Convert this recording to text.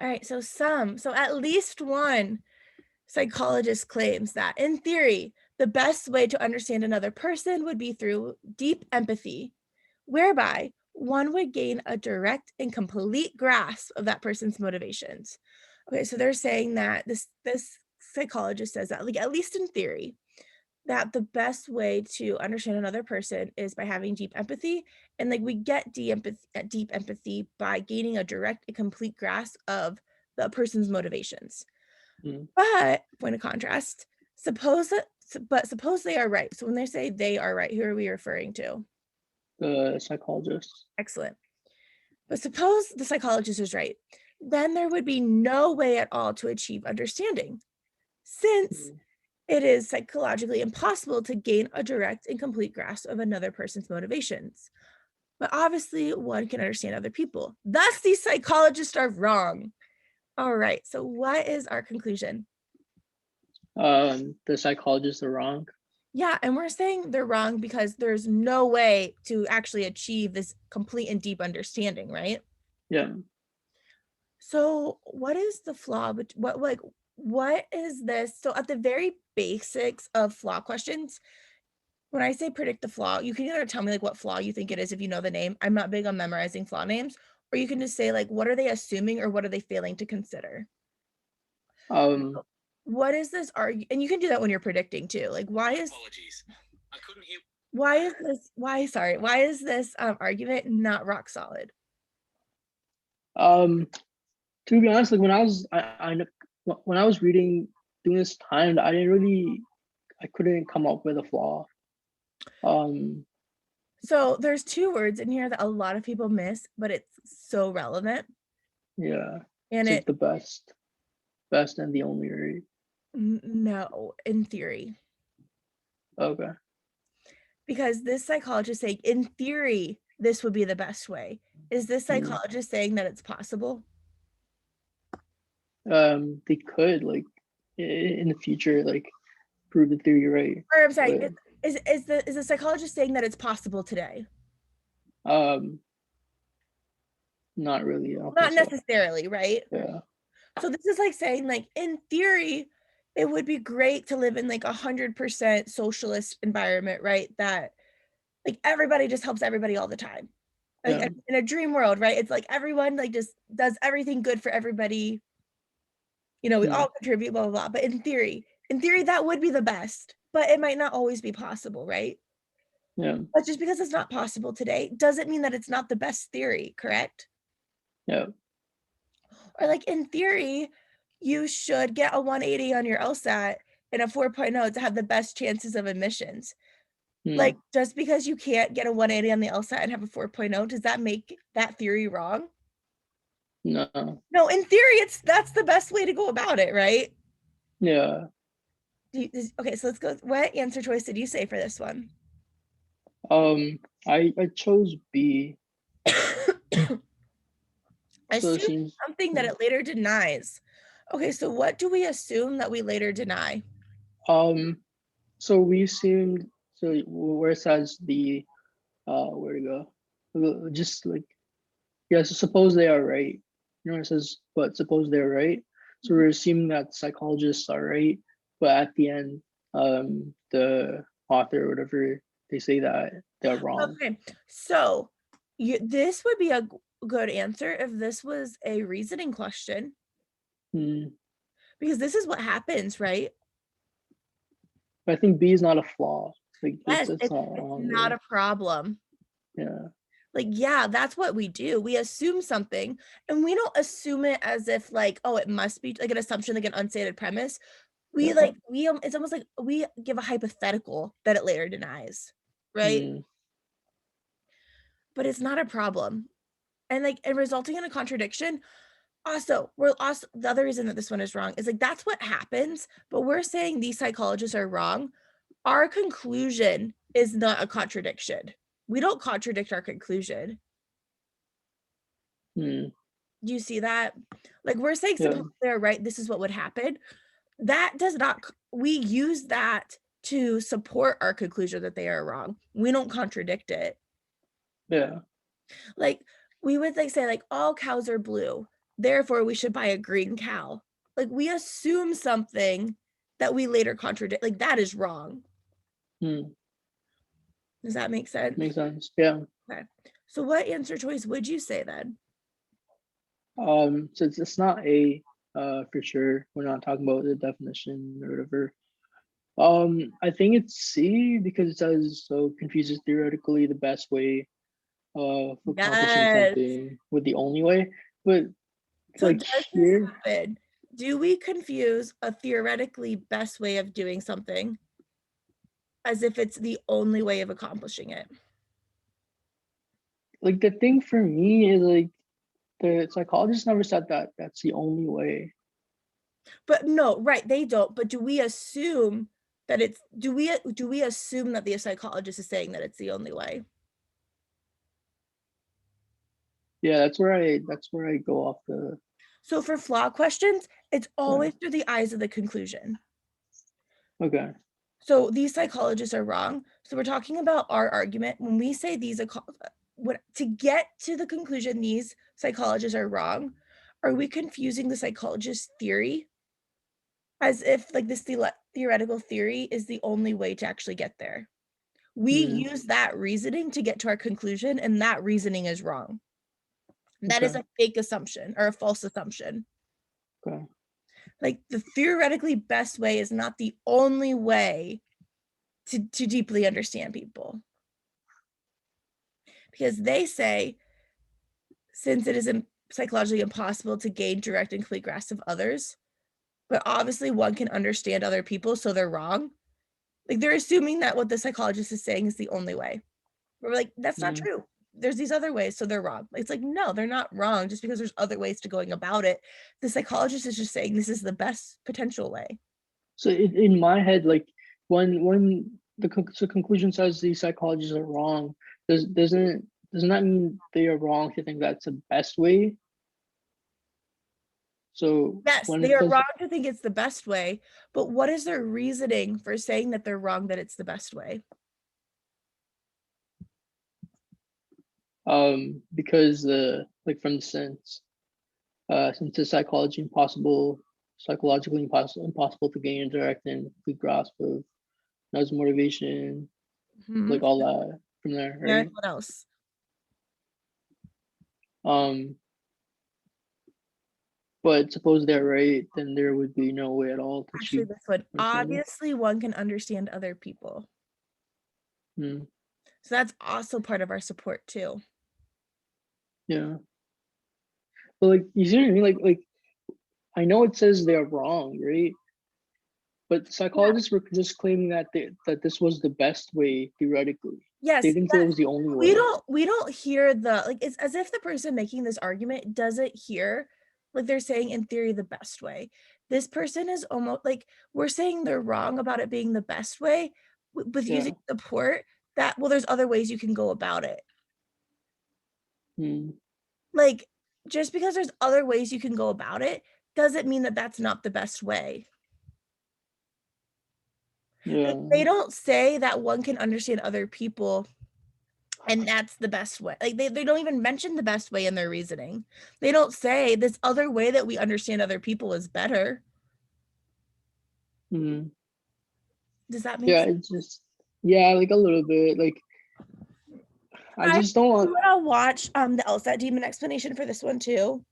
All right, so at least one psychologist claims that, in theory, the best way to understand another person would be through deep empathy, whereby one would gain a direct and complete grasp of that person's motivations. Okay, so they're saying that this psychologist says that, like, at least in theory, that the best way to understand another person is by having deep empathy, and, like, we get deep empathy by gaining a direct and complete grasp of the person's motivations. Mm. But, point of contrast, suppose they are right. So when they say they are right, who are we referring to? The psychologist. Excellent. But suppose the psychologist is right, then there would be no way at all to achieve understanding, since Mm. it is psychologically impossible to gain a direct and complete grasp of another person's motivations. But obviously, one can understand other people. Thus, these psychologists are wrong. All right, so what is our conclusion? The psychologists are wrong. Yeah, and we're saying they're wrong because there's no way to actually achieve this complete and deep understanding, right? Yeah. So, what is the flaw? But what is this? So, at the very basics of flaw questions, when I say predict the flaw, you can either tell me like what flaw you think it is if you know the name. I'm not big on memorizing flaw names, or you can just say like what are they assuming or what are they failing to consider? Um, What is this argue? And you can do that when you're predicting too. Like why is this argument not rock solid? um, to be honest, like when I was reading during this time, I couldn't come up with a flaw. Um, So there's two words in here that a lot of people miss, but it's so relevant. yeah, And it's like it the best and the only, right? no, in theory. Okay. Because this psychologist saying, in theory, this would be the best way. Is this Mm. psychologist saying that it's possible? They could like in the future like prove the theory right, Or I'm sorry, but is the psychologist saying that it's possible today? um, not really. I don't think Not so. necessarily, right? Yeah. So this is like saying, like, in theory, it would be great to live in like 100% socialist environment, right? That like everybody just helps everybody all the time. Like Yeah. in a dream world, right? It's like everyone like just does everything good for everybody. We Mm. all contribute, blah blah blah. But in theory, that would be the best. But it might not always be possible, right? Yeah. But just because it's not possible today doesn't mean that it's not the best theory, correct? Yeah. Or like in theory, you should get a 180 on your LSAT and a 4.0 to have the best chances of admissions. Mm. Like just because you can't get a 180 on the LSAT and have a 4.0, does that make that theory wrong? No. No, in theory, that's the best way to go about it, right? Yeah. Okay, so let's go. What answer choice did you say for this one? I chose B. So it Assume seems something that yeah. it later denies. Okay, so what do we assume that we later deny? Um, so we assumed so where it says the where to go? Just like yeah, so suppose they are right. You know, it says, but suppose they're right. So Mhm. we're assuming that psychologists are right, but at the end, the author or whatever they say that they're wrong. Okay, so this would be a good answer if this was a reasoning question, Hmm. because this is what happens, right? But I think B is not a flaw. Like Yes, it's not it's wrong, not right? a problem. Yeah. Like, yeah, that's what we do. We assume something, and we don't assume it as if like, oh, it must be like an assumption, like an unstated premise. We Yeah. like it's almost like we give a hypothetical that it later denies, right? Hmm. But it's not a problem. And like and resulting in a contradiction. Also, we're also the other reason that this one is wrong is like that's what happens, but we're saying these psychologists are wrong. Our conclusion is not a contradiction. We don't contradict our conclusion. Hmm. Do you see that? Like we're saying Yeah. suppose they're right, this is what would happen. That does not we use that to support our conclusion that they are wrong. We don't contradict it. Yeah. Like we would like say like all cows are blue. therefore we should buy a green cow. Like, we assume something that we later contradict. Like, that is wrong. Hmm. Does that make sense? Makes sense. Yeah. Okay. So what answer choice would you say then? So it's not A, for sure. We're not talking about the definition or whatever. I think it's C because it says so confuses theoretically the best way of accomplishing Yes. something with the only way. But So like does this here, happen? Do we confuse a theoretically best way of doing something as if it's the only way of accomplishing it? like the thing for me is like the psychologist never said that that's the only way. But no, right, they don't. But do we assume that it's do we assume that the psychologist is saying that it's the only way? Yeah, that's where I go off the So for flaw questions, it's okay. always through the eyes of the conclusion. Okay. So these psychologists are wrong. So we're talking about our argument when we say these to get to the conclusion these psychologists are wrong. Are we confusing the psychologist's theory as if like this theoretical theory is the only way to actually get there? We Yeah. use that reasoning to get to our conclusion, and that reasoning is wrong. That is Okay. a fake assumption or a false assumption. Okay. Like, the theoretically best way is not the only way to deeply understand people. Because they say, since it is psychologically impossible to gain direct and complete grasp of others, but obviously one can understand other people, so they're wrong. Like, they're assuming that what the psychologist is saying is the only way. We're like, that's not Yeah. true. There's these other ways, so they're wrong. It's like, no, they're not wrong just because there's other ways to going about it. The psychologist is just saying this is the best potential way. So in my head, like when the conclusion says these psychologists are wrong, doesn't that mean they are wrong to think that's the best way? So Yes, when they it are says wrong to think it's the best way, but what is their reasoning for saying that they're wrong that it's the best way? because like from the sense since it's psychologically impossible to gain a direct and complete grasp of one's motivation, Mhm. like all that from there, And right? what else? Um, but suppose they're right, then there would be no way at all to Actually, achieve this one. understanding. Obviously, one can understand other people. Hmm. So that's also part of our support too. Yeah. But like you see what I mean? Like I know it says they're wrong, right? But Yeah. psychologists were just claiming that that this was the best way theoretically. They Yes, didn't say it was the only we way. don't hear the like it's as if the person making this argument doesn't hear like they're saying in theory the best way. This person is almost like we're saying they're wrong about it being the best way with Yeah. using support that well there's other ways you can go about it. Hmm. Like, just because there's other ways you can go about it doesn't mean that that's not the best way. Like, Yeah. they don't say that one can understand other people and that's the best way. Like, they don't even mention the best way in their reasoning. They don't say this other way that we understand other people is better. Hmm. Does that make Yeah. sense? It's just yeah, like a little bit. Like I I just don't you want. wanna watch the LSAT demon explanation for this one too?